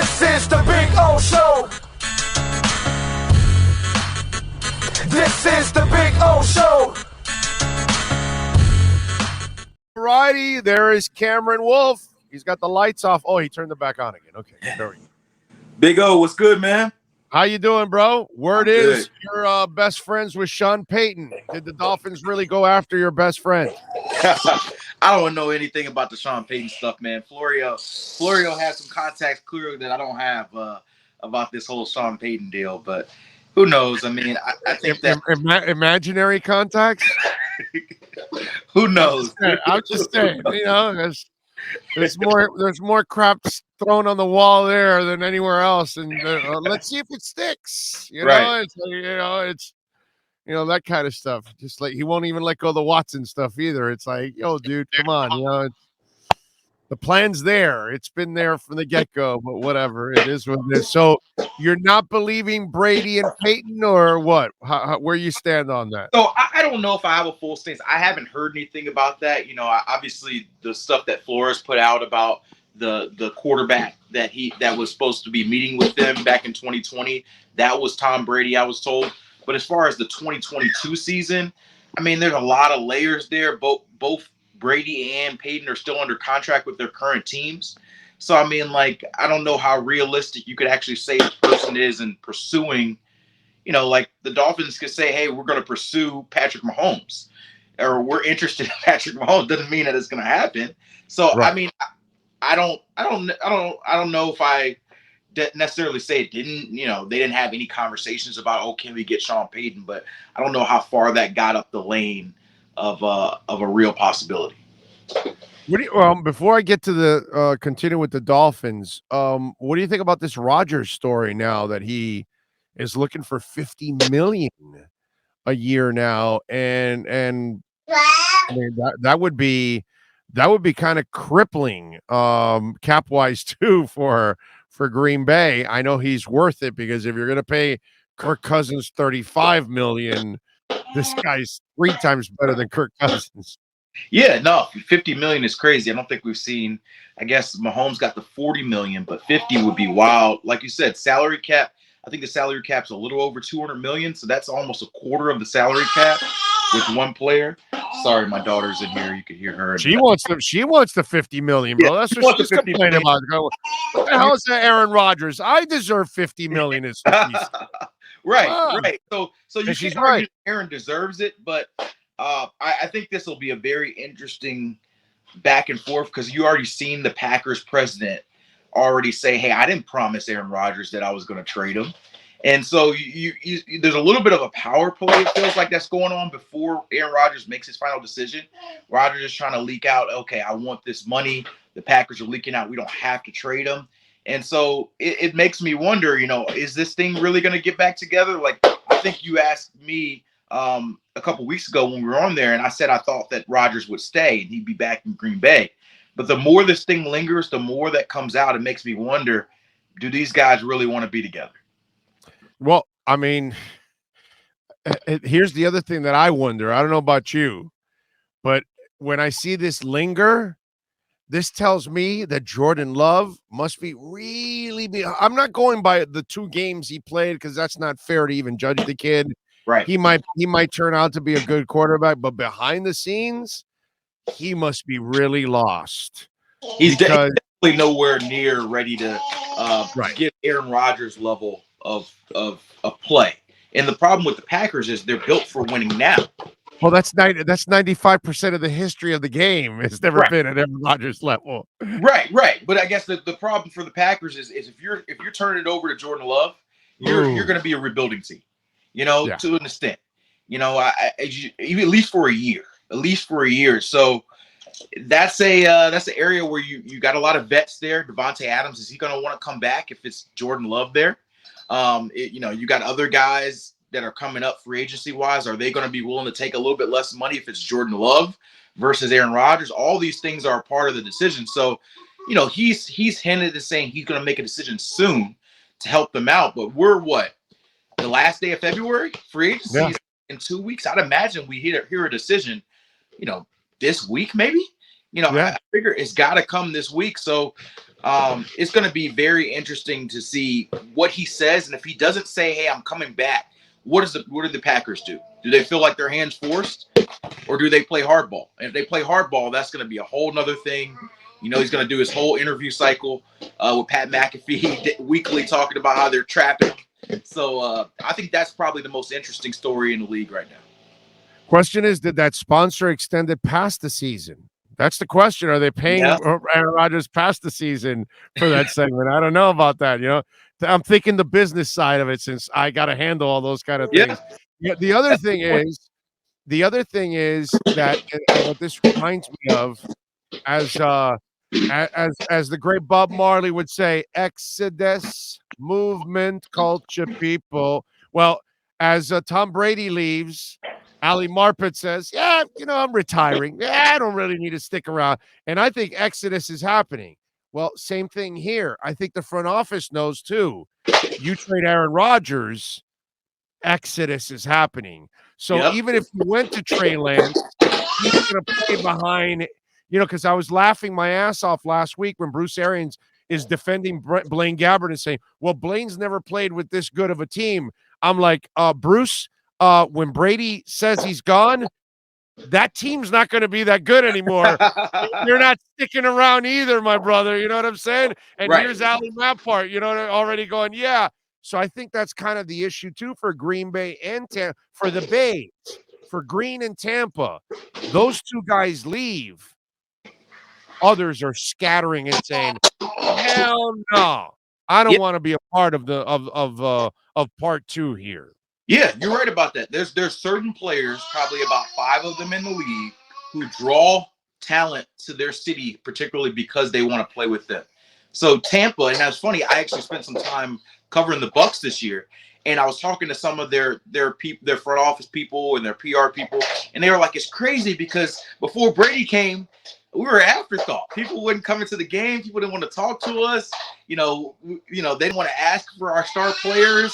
This is the Big O Show. This is the Big O Show. Righty, there is Cameron Wolfe. He's got the lights off. Oh, he turned them back on again. Okay, there we go. Big O, what's good, man? How you doing, bro? Word I'm is good. you're best friends with Sean Payton. Did the Dolphins really go after your best friend? I don't know anything about the Sean Payton stuff, man. Florio has some contacts clearly that I don't have about this whole Sean Payton deal, but who knows? I mean, I think that imaginary contacts. Who knows? I'm just saying, you know, there's more crap thrown on the wall there than anywhere else, and let's see if it sticks. You know, Right. it's that kind of stuff. Just like he won't even let go of the Watson stuff either. It's like, yo, dude, come on, the plan's there. It's been there from the get-go, but whatever. It is what it is. So you're not believing Brady and Payton, or what? Where you stand on that? So I don't know if I have a full stance. I haven't heard anything about that. Obviously the stuff that Flores put out about the quarterback that was supposed to be meeting with them back in 2020, that was Tom Brady, I was told. But as far as the 2022 season, I mean, there's a lot of layers there. Both Brady and Payton are still under contract with their current teams. So, I mean, like, I don't know how realistic you could actually say the person is in pursuing, like the Dolphins could say, hey, we're going to pursue Patrick Mahomes, or we're interested in Patrick Mahomes. Doesn't mean that it's going to happen. So, right. I mean, I don't know if I necessarily say it didn't, they didn't have any conversations about, can we get Sean Payton? But I don't know how far that got up the lane of a real possibility. Before I get to the continue with the Dolphins, what do you think about this Rodgers story now that he is looking for $50 million a year now, and I mean, that would be kind of crippling cap wise too for Green Bay. I know he's worth it, because if you're going to pay Kirk Cousins $35 million, this guy's 3 times better than Kirk Cousins. Yeah, no, $50 million is crazy. I don't think we've seen. I guess Mahomes got the $40 million, but 50 would be wild. Like you said, salary cap. I think the salary cap's a little over $200 million, so that's almost a quarter of the salary cap with one player. Sorry, my daughter's in here. You could hear her. She wants the $50 million, bro. Yeah, that's what she's complaining about. What the hell is that, Aaron Rodgers? I deserve $50 million. Right. So you she's can't argue Aaron deserves it, but I think this will be a very interesting back and forth, because you already seen the Packers president already say, hey, I didn't promise Aaron Rodgers that I was going to trade him. And so you there's a little bit of a power play, it feels like, that's going on before Aaron Rodgers makes his final decision. Rodgers is trying to leak out, okay, I want this money. The Packers are leaking out, we don't have to trade him. And so it makes me wonder, is this thing really going to get back together? Like, I think you asked me a couple weeks ago when we were on there, and I said I thought that Rodgers would stay and he'd be back in Green Bay. But the more this thing lingers, the more that comes out. It makes me wonder, do these guys really want to be together? Well, I mean, here's the other thing that I wonder. I don't know about you, but when I see this linger, this tells me that Jordan Love must be I'm not going by the 2 games he played, because that's not fair to even judge the kid. Right. He might turn out to be a good quarterback, but behind the scenes, he must be really lost. He's definitely nowhere near ready to get Aaron Rodgers' level of play. And the problem with the Packers is they're built for winning now. Well, that's 95% of the history of the game. It's never been at Aaron Rodgers' level. Right. But I guess the problem for the Packers is if you're turning it over to Jordan Love, you're going to be a rebuilding team. To an extent. At least for a year. So that's an area where you got a lot of vets there. Devontae Adams, is he going to want to come back if it's Jordan Love there? You got other guys that are coming up free agency wise. Are they going to be willing to take a little bit less money if it's Jordan Love versus Aaron Rodgers? All these things are a part of the decision. So, he's hinted at saying he's going to make a decision soon to help them out. But we're the last day of February, free agency in 2 weeks. I'd imagine we hear a decision, this week maybe. I figure it's got to come this week. So It's going to be very interesting to see what he says, and if he doesn't say, "Hey, I'm coming back," what do the Packers do? Do they feel like their hands forced, or do they play hardball? And if they play hardball, that's going to be a whole nother thing. He's going to do his whole interview cycle with Pat McAfee weekly, talking about how they're trapping him. So I think that's probably the most interesting story in the league right now. Question is, did that sponsor extend it past the season? That's the question. Are they paying Aaron Rodgers past the season for that segment? I don't know about that. I'm thinking the business side of it, since I got to handle all those kind of things. Yeah. The other thing is that, and what this reminds me of, as the great Bob Marley would say, exodus, movement, culture, people. Well, as Tom Brady leaves, Ali Marpet says, "Yeah, I'm retiring. Yeah, I don't really need to stick around." And I think exodus is happening. Well, same thing here. I think the front office knows too. You trade Aaron Rodgers, exodus is happening. So even if you went to Trey Lance, he's going to play behind, because I was laughing my ass off last week when Bruce Arians is defending Blaine Gabbert and saying, "Well, Blaine's never played with this good of a team." I'm like, Bruce, when Brady says he's gone, that team's not going to be that good anymore. You're not sticking around either, my brother. You know what I'm saying? And here's Ali Mappart, already going, yeah. So I think that's kind of the issue too for Green Bay and for the Bays, for Green and Tampa. Those two guys leave. Others are scattering and saying, "Hell no, I don't want to be a part of the of part two here." Yeah, you're right about that. There's certain players, probably about 5 of them in the league, who draw talent to their city, particularly because they want to play with them. So Tampa, and that's funny, I actually spent some time covering the Bucks this year, and I was talking to some of their front office people and their PR people, and they were like, "It's crazy because before Brady came, we were an afterthought. People wouldn't come into the game. People didn't want to talk to us. They didn't want to ask for our star players.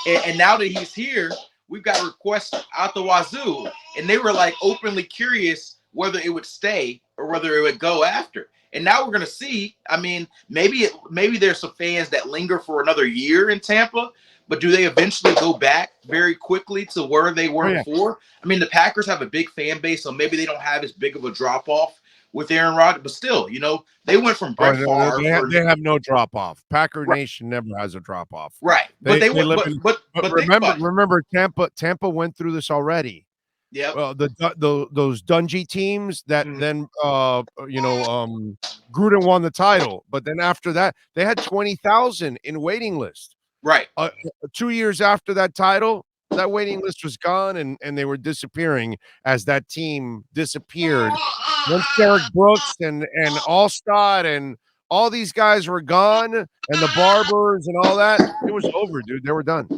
And now that he's here, we've got requests out the wazoo." And they were like openly curious whether it would stay or whether it would go after. And now we're going to see. I mean, maybe there's some fans that linger for another year in Tampa, but do they eventually go back very quickly to where they were before? I mean, the Packers have a big fan base, so maybe they don't have as big of a drop off with Aaron Rodgers, but still, they went from Brett Favre. They have no drop off. Packer Nation never has a drop off. Right. But remember Tampa went through this already. Yeah. Well, those Dungy teams that then Gruden won the title, but then after that they had 20,000 in waiting list. Right. 2 years after that title, that waiting list was gone, and they were disappearing as that team disappeared. Once Derek Brooks and Allstott and all these guys were gone, and the Barbers and all that, it was over, dude. They were done.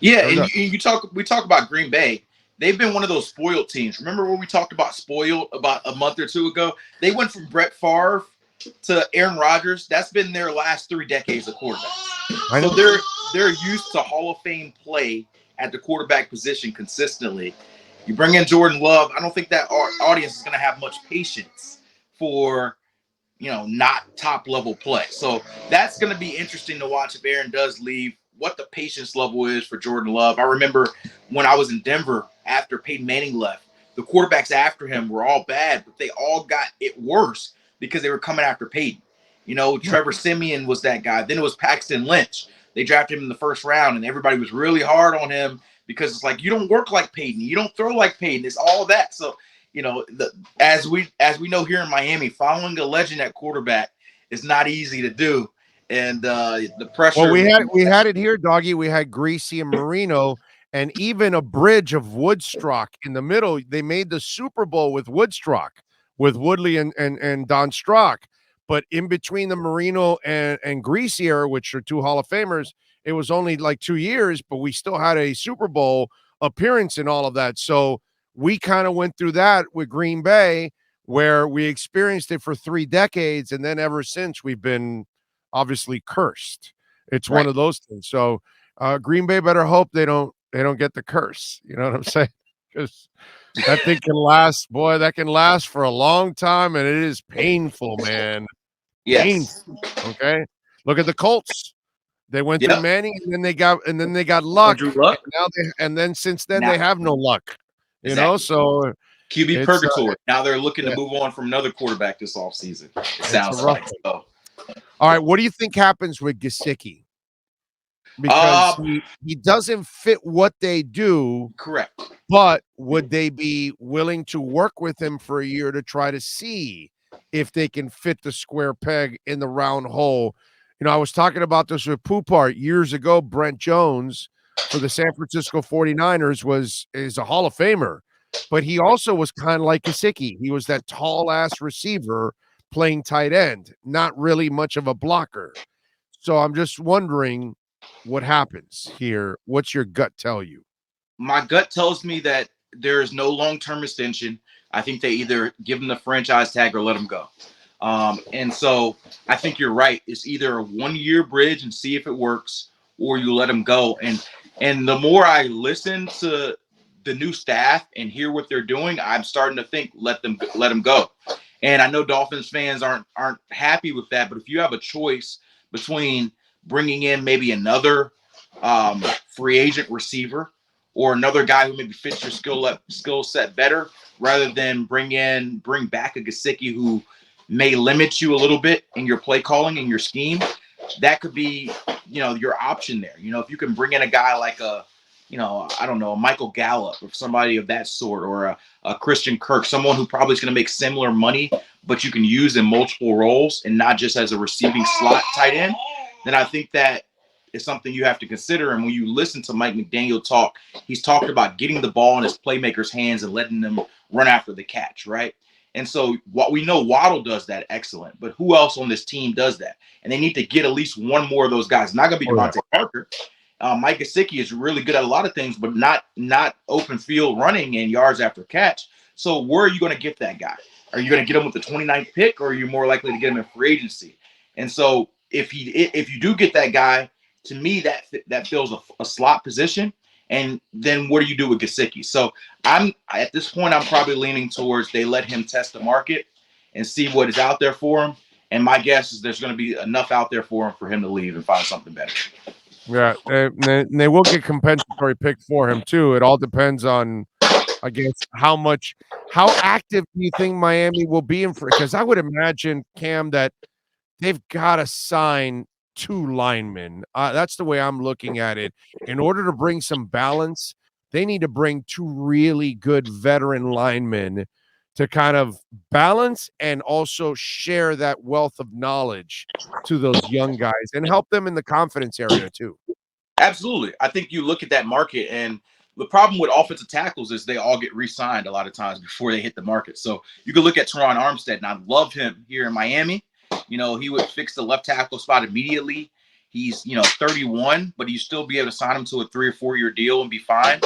Yeah, and we talk about Green Bay. They've been one of those spoiled teams. Remember when we talked about spoiled about a month or two ago? They went from Brett Favre to Aaron Rodgers. That's been their last 3 decades of quarterbacks. So they're used to Hall of Fame play at the quarterback position consistently. You bring in Jordan Love, I don't think that audience is going to have much patience for, not top level play. So that's going to be interesting to watch if Aaron does leave, what the patience level is for Jordan Love. I remember when I was in Denver after Peyton Manning left, the quarterbacks after him were all bad, but they all got it worse because they were coming after Peyton. Trevor Siemian was that guy. Then it was Paxton Lynch. They drafted him in the first round, and everybody was really hard on him because it's like, you don't work like Peyton. You don't throw like Peyton. It's all that. So, as we know here in Miami, following a legend at quarterback is not easy to do. And the pressure. Well, we had it here, Doggy. We had Greasy and Marino, and even a bridge of Woodstock in the middle. They made the Super Bowl with Woodstock, with Woodley and Don Strock. But in between the Marino and Greasy era, which are 2 Hall of Famers, it was only like 2 years, but we still had a Super Bowl appearance in all of that. So we kind of went through that with Green Bay, where we experienced it for 3 decades, and then ever since we've been obviously cursed. It's one of those things. So Green Bay better hope they don't get the curse. You know what I'm saying? Because that thing can last, boy. That can last for a long time, and it is painful, man. Yes. Okay. Look at the Colts. They went through Yep. Manning, and then they got Luck. Andrew Luck. And then since then Now, they have no luck. You know, so QB it's purgatory. Now they're looking yeah, to move on from another quarterback this offseason. It it's a sounds rough like. one. So, All right, what do you think happens with Gesicki? Because he doesn't fit what they do. correct. But would they be willing to work with him for a year to try to see if they can fit the square peg in the round hole? You know, I was talking about this with Poupart years ago. Brent Jones for the San Francisco 49ers is a Hall of Famer, but he also was kind of like Gesicki. He was that tall ass receiver playing tight end, not really much of a blocker. So I'm just wondering what happens here. What's your gut tell you? My gut tells me that there is no long-term extension. I think they either give him the franchise tag or let him go. And so I think you're right. It's either a 1-year bridge and see if it works, or you let him go. And the more I listen to the new staff and hear what they're doing, I'm starting to think let them go. And I know Dolphins fans aren't happy with that, but if you have a choice between bringing in maybe another free agent receiver or another guy who maybe fits your skill set better, rather than bring back a Gesicki who may limit you a little bit in your play calling and your scheme, that could be, your option there. If you can bring in a guy like I don't know, a Michael Gallup or somebody of that sort, or a Christian Kirk, someone who probably is going to make similar money, but you can use in multiple roles and not just as a receiving slot tight end, then I think that is something you have to consider. And when you listen to Mike McDaniel talk, he's talked about getting the ball in his playmakers' hands and letting them run after the catch, right? And so what we know, Waddle does that excellent, but who else on this team does that? And they need to get at least one more of those guys. Not going to be Devontae Parker. Mike Gesicki is really good at a lot of things, but not open field running and yards after catch. So where are you going to get that guy? Are you going to get him with the 29th pick, or are you more likely to get him in free agency? And so if you do get that guy, to me that fills a slot position. And then what do you do with Gesicki? So at this point, I'm probably leaning towards they let him test the market and see what is out there for him. And my guess is there's going to be enough out there for him to leave and find something better. Yeah, and they will get compensatory pick for him too. It all depends on, I guess, how active do you think Miami will be in for? Because I would imagine, Cam, that they've got to sign 2 linemen. That's the way I'm looking at it. In order to bring some balance, they need to bring 2 really good veteran linemen to kind of balance and also share that wealth of knowledge to those young guys and help them in the confidence area too. Absolutely. I think you look at that market, and the problem with offensive tackles is they all get re-signed a lot of times before they hit the market. So you can look at Teron Armstead, and I love him here in Miami. He would fix the left tackle spot immediately. He's, 31, but you still be able to sign him to a 3 or 4 year deal and be fine.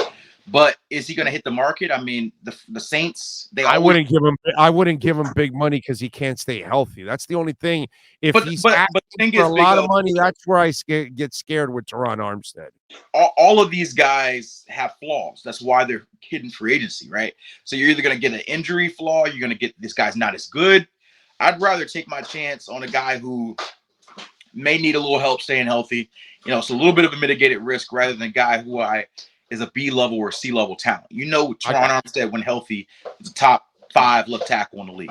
But is he going to hit the market? I mean, the Saints, I wouldn't give him big money because he can't stay healthy. That's the only thing. If he's asking for a lot of money, that's where I get scared with Teron Armstead. All of these guys have flaws. That's why they're hidden free agency, right? So you're either going to get an injury flaw, you're going to get this guy's not as good. I'd rather take my chance on a guy who may need a little help staying healthy. It's a little bit of a mitigated risk rather than a guy who is a B level or C level talent. Teron Armstead, when healthy, is a top 5 left tackle in the league.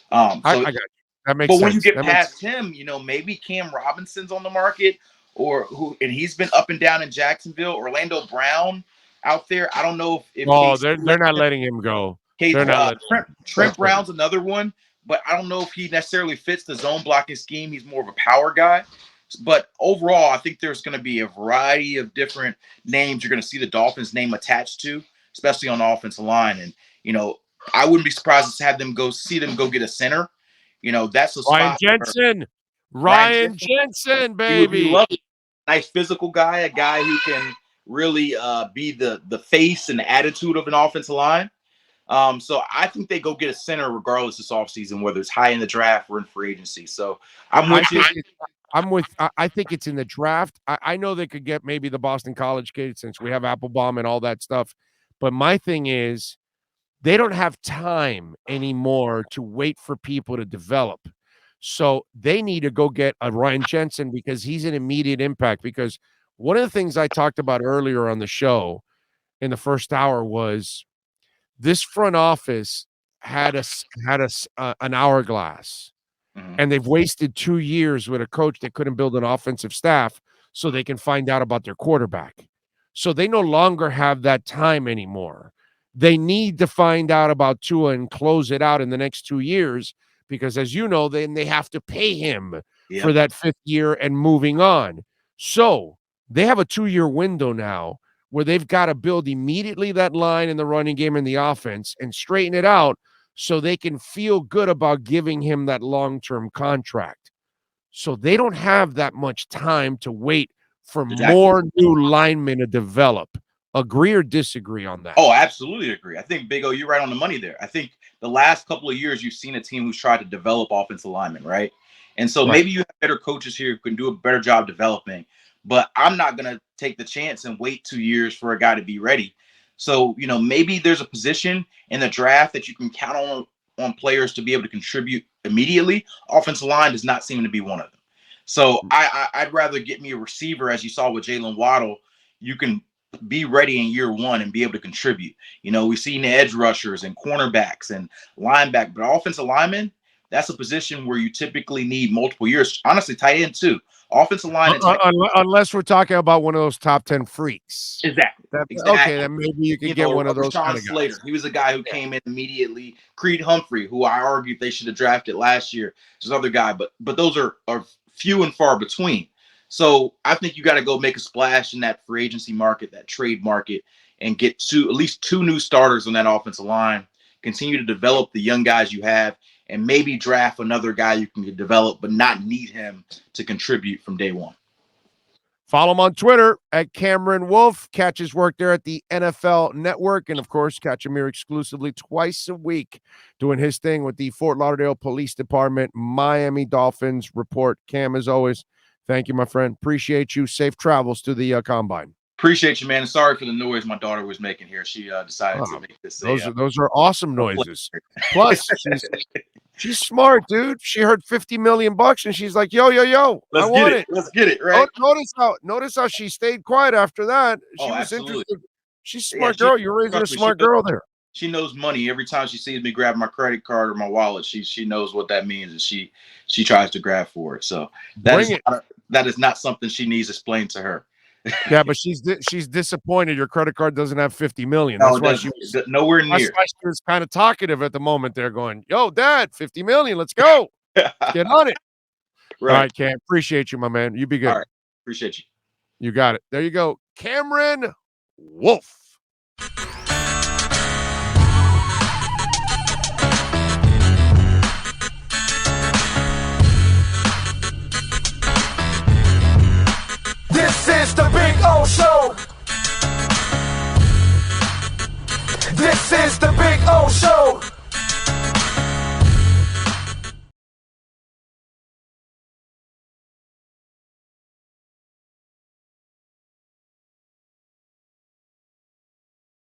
I got you. That makes sense. But when you get past him, maybe Cam Robinson's on the market, and he's been up and down in Jacksonville. Orlando Brown out there. I don't know if they're not letting him go. Trent Brown's another one, but I don't know if he necessarily fits the zone blocking scheme. He's more of a power guy. But overall, I think there's going to be a variety of different names you're going to see the Dolphins name attached to, especially on the offensive line. And, I wouldn't be surprised to have them go get a center. That's a Ryan spot. Ryan Jensen, baby. He would be nice physical guy, a guy who can really be the face and the attitude of an offensive line. So I think they go get a center regardless this offseason, whether it's high in the draft or in free agency. So I'm with you. I think it's in the draft. I know they could get maybe the Boston College kid since we have Applebaum and all that stuff. But my thing is, they don't have time anymore to wait for people to develop. So they need to go get a Ryan Jensen because he's an immediate impact. Because one of the things I talked about earlier on the show in the first hour was this front office had an hourglass, and they've wasted 2 years with a coach that couldn't build an offensive staff so they can find out about their quarterback. So they no longer have that time anymore. They need to find out about Tua and close it out in the next 2 years because, as you know, then they have to pay him for that 5th year and moving on. So they have a 2-year window now where they've got to build immediately that line in the running game and the offense and straighten it out so they can feel good about giving him that long-term contract. So they don't have that much time to wait for more new linemen to develop. Agree or disagree on that? Oh, absolutely agree. I think, Big O, you're right on the money there. I think the last couple of years you've seen a team who's tried to develop offensive linemen, right? And so maybe you have better coaches here who can do a better job developing, but I'm not going to take the chance and wait 2 years for a guy to be ready. So, maybe there's a position in the draft that you can count on players to be able to contribute immediately. Offensive line does not seem to be one of them. So I'd rather get me a receiver, as you saw with Jalen Waddle. You can be ready in year one and be able to contribute. We've seen the edge rushers and cornerbacks and linebackers, but offensive linemen, that's a position where you typically need multiple years. Honestly, tight end too. Offensive line, unless we're talking about one of those top 10 freaks. Exactly. Okay, then maybe you can get one of those. Sean Slater. He was a guy who came in immediately. Creed Humphrey, who I argued they should have drafted last year, is another guy, but those are few and far between. So I think you got to go make a splash in that free agency market, that trade market, and get at least 2 new starters on that offensive line. Continue to develop the young guys you have, and maybe draft another guy you can develop, but not need him to contribute from day one. Follow him on Twitter at Cameron Wolfe. Catch his work there at the NFL Network. And, of course, catch him here exclusively twice a week doing his thing with the Fort Lauderdale Police Department Miami Dolphins report. Cam, as always, thank you, my friend. Appreciate you. Safe travels to the Combine. Appreciate you, man. Sorry for the noise my daughter was making here. She decided to make this. Those are awesome noises. Plus, she's smart, dude. She heard $50 million and she's like, yo, I want it. Let's get it, right? Notice how she stayed quiet after that. She was interested. She's a smart girl. You're raising a smart girl there. She knows money. Every time she sees me grab my credit card or my wallet, she knows what that means, and she tries to grab for it. So that is not something she needs explained to her. Yeah, but she's disappointed your credit card doesn't have $50 million. That's why she was nowhere near. That's why she was kind of talkative at the moment. They're going, yo, Dad, $50 million. Let's go. Get on it. Right. All right, Cam. Appreciate you, my man. You be good. All right. Appreciate you. You got it. There you go. Cameron Wolfe.